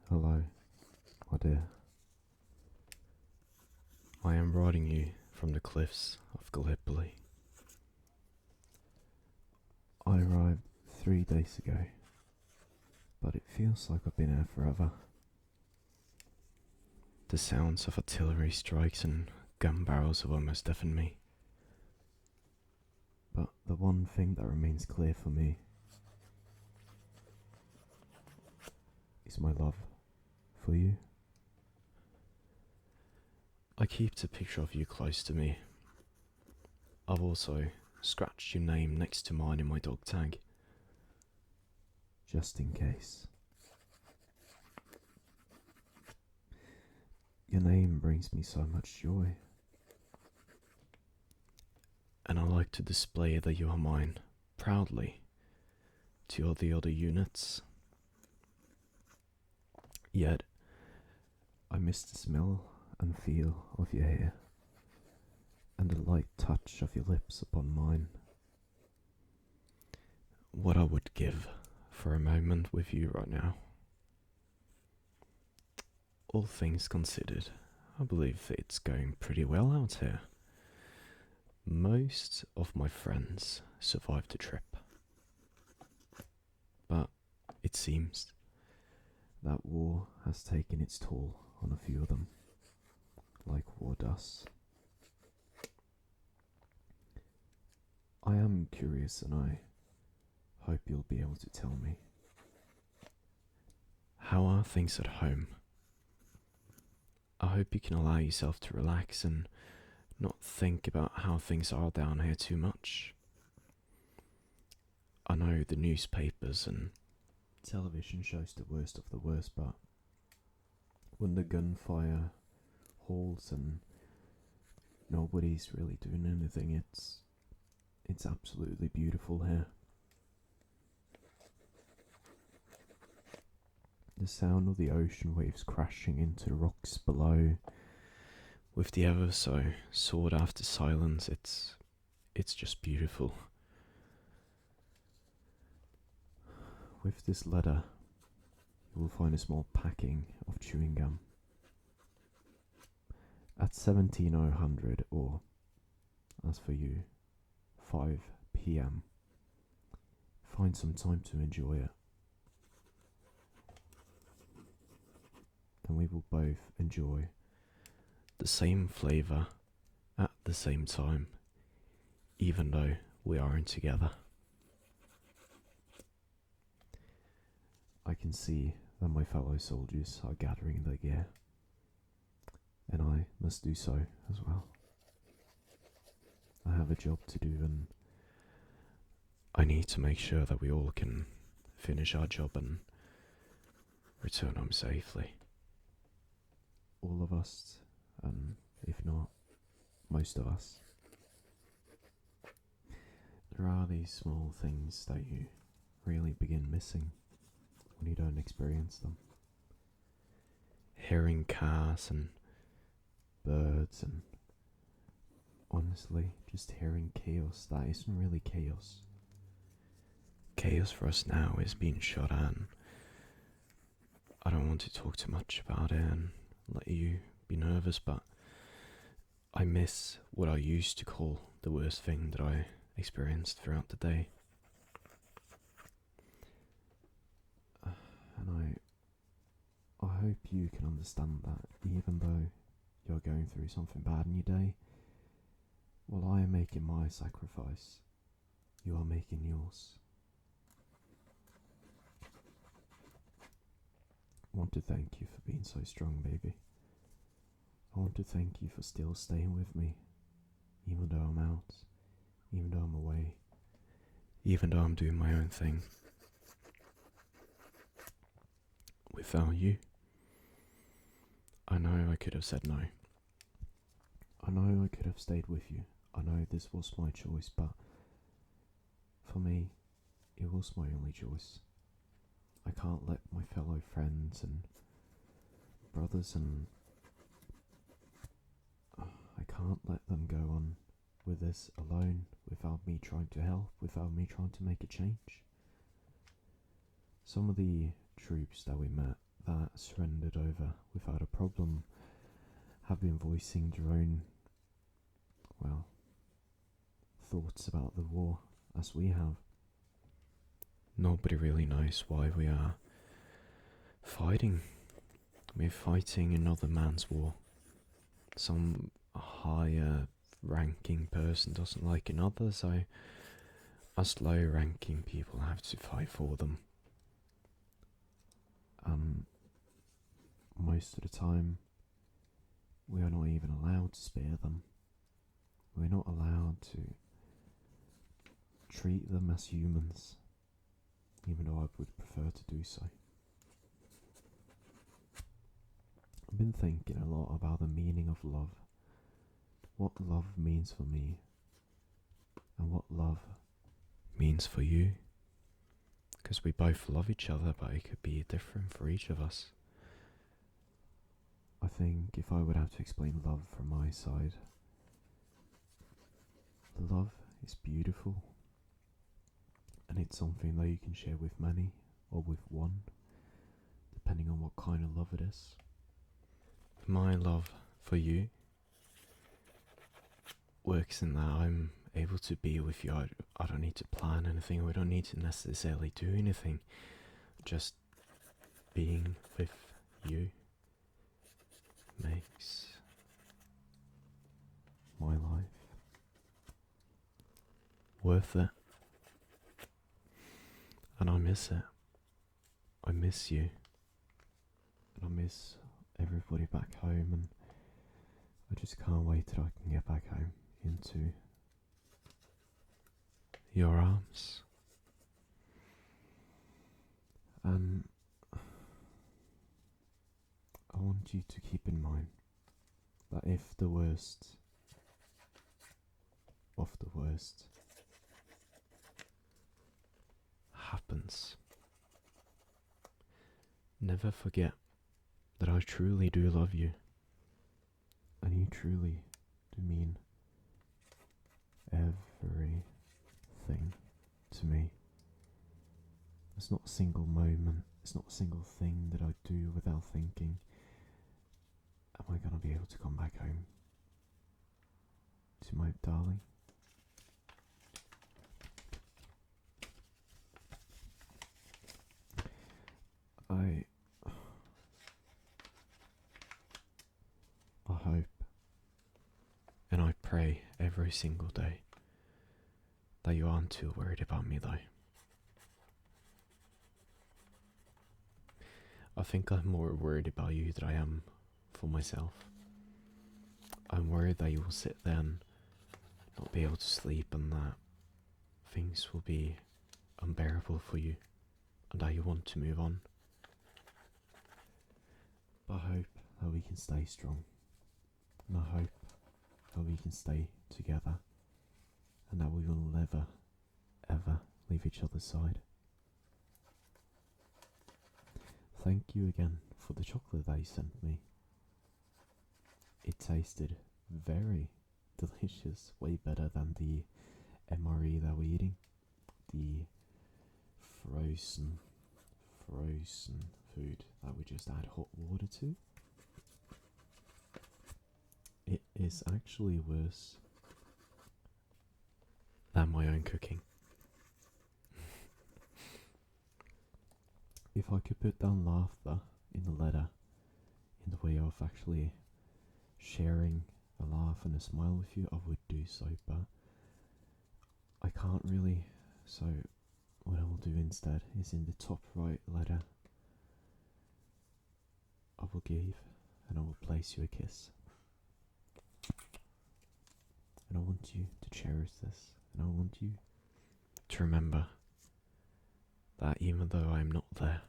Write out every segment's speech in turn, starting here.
Hello, my dear. I am writing you from the cliffs of Gallipoli. I arrived 3 days ago, but it feels like I've been here forever. The sounds of artillery strikes and gun barrels have almost deafened me. But the one thing that remains clear for me is my love for you. I keep the picture of you close to me. I've also scratched your name next to mine in my dog tag, just in case. Your name brings me so much joy, and I like to display that you are mine proudly to all the other units. Yet, I miss the smell and feel of your hair, and the light touch of your lips upon mine. What I would give for a moment with you right now. All things considered, I believe it's going pretty well out here. Most of my friends survived the trip, but it seems that war has taken its toll on a few of them, like war does. I am curious, and I hope you'll be able to tell me. How are things at home? I hope you can allow yourself to relax and not think about how things are down here too much. I know the newspapers and television shows the worst of the worst, but when the gunfire halts and nobody's really doing anything, it's absolutely beautiful here. The sound of the ocean waves crashing into the rocks below, with the ever so sought after silence, it's just beautiful. With this letter, you will find a small packing of chewing gum. At 1700, or as for you, 5 p.m., find some time to enjoy it. Then we will both enjoy the same flavour at the same time, even though we aren't together. I can see that my fellow soldiers are gathering their gear, and I must do so as well. I have a job to do, and I need to make sure that we all can finish our job and return home safely. All of us, and if not, most of us. There are these small things that you really begin missing when you don't experience them. Hearing cars and birds, and honestly, just hearing chaos that isn't really chaos. Chaos for us now is being shot at. I don't want to talk too much about it and let you be nervous, but I miss what I used to call the worst thing that I experienced throughout the day. And I hope you can understand that even though you're going through something bad in your day, while I am making my sacrifice, you are making yours. I want to thank you for being so strong, baby. I want to thank you for still staying with me, even though I'm out, even though I'm away, even though I'm doing my own thing. Without you, I know I could have said no. I know I could have stayed with you. I know this was my choice, but for me, it was my only choice. I can't let my fellow friends and brothers and I can't let them go on with this alone without me trying to help, without me trying to make a change. Some of the troops that we met that surrendered over without a problem have been voicing their own, well, thoughts about the war as we have. Nobody really knows why we are fighting. We're fighting another man's war. Some higher ranking person doesn't like another, so us low ranking people have to fight for them. Most of the time, we are not even allowed to spare them. We're not allowed to treat them as humans, even though I would prefer to do so. I've been thinking a lot about the meaning of love, what love means for me, and what love means for you. Because we both love each other, but it could be different for each of us. I think if I would have to explain love from my side, love is beautiful, and it's something that you can share with many or with one, depending on what kind of love it is. My love for you works in that I'm able to be with you. I don't need to plan anything, we don't need to necessarily do anything. Just being with you makes my life worth it. And I miss it. I miss you. And I miss everybody back home, and I just can't wait till I can get back home into your arms. And I want you to keep in mind that if the worst of the worst happens, never forget that I truly do love you, and you truly do mean everything to me. There's not a single moment, there's not a single thing that I do without thinking, am I gonna be able to come back home to my darling? I hope and I pray every single day that you aren't too worried about me though. I think I'm more worried about you than I am for myself. I'm worried that you will sit there and not be able to sleep, and that things will be unbearable for you, and that you want to move on. But I hope that we can stay strong, and I hope that we can stay together, and that we will never, ever leave each other's side. Thank you again for the chocolate that you sent me. It tasted very delicious, way better than the MRE that we're eating, the frozen food that we just add hot water to. It is actually worse than my own cooking. If I could put down laughter in the letter, in the way of actually sharing a laugh and a smile with you, I would do so, but I can't really, so what I will do instead is in the top right letter, I will give and I will place you a kiss. And I want you to cherish this, and I want you to remember that even though I am not there,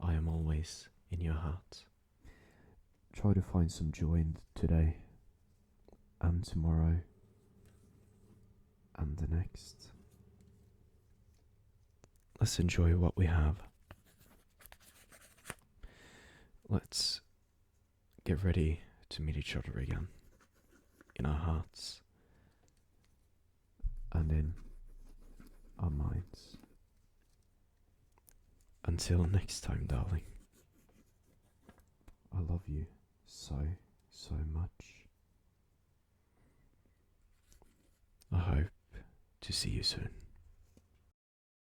I am always in your heart. Try to find some joy in today, and tomorrow, and the next. Let's enjoy what we have. Let's get ready to meet each other again, in our hearts and in our minds. Until next time, darling. I love you so, so much. I hope to see you soon.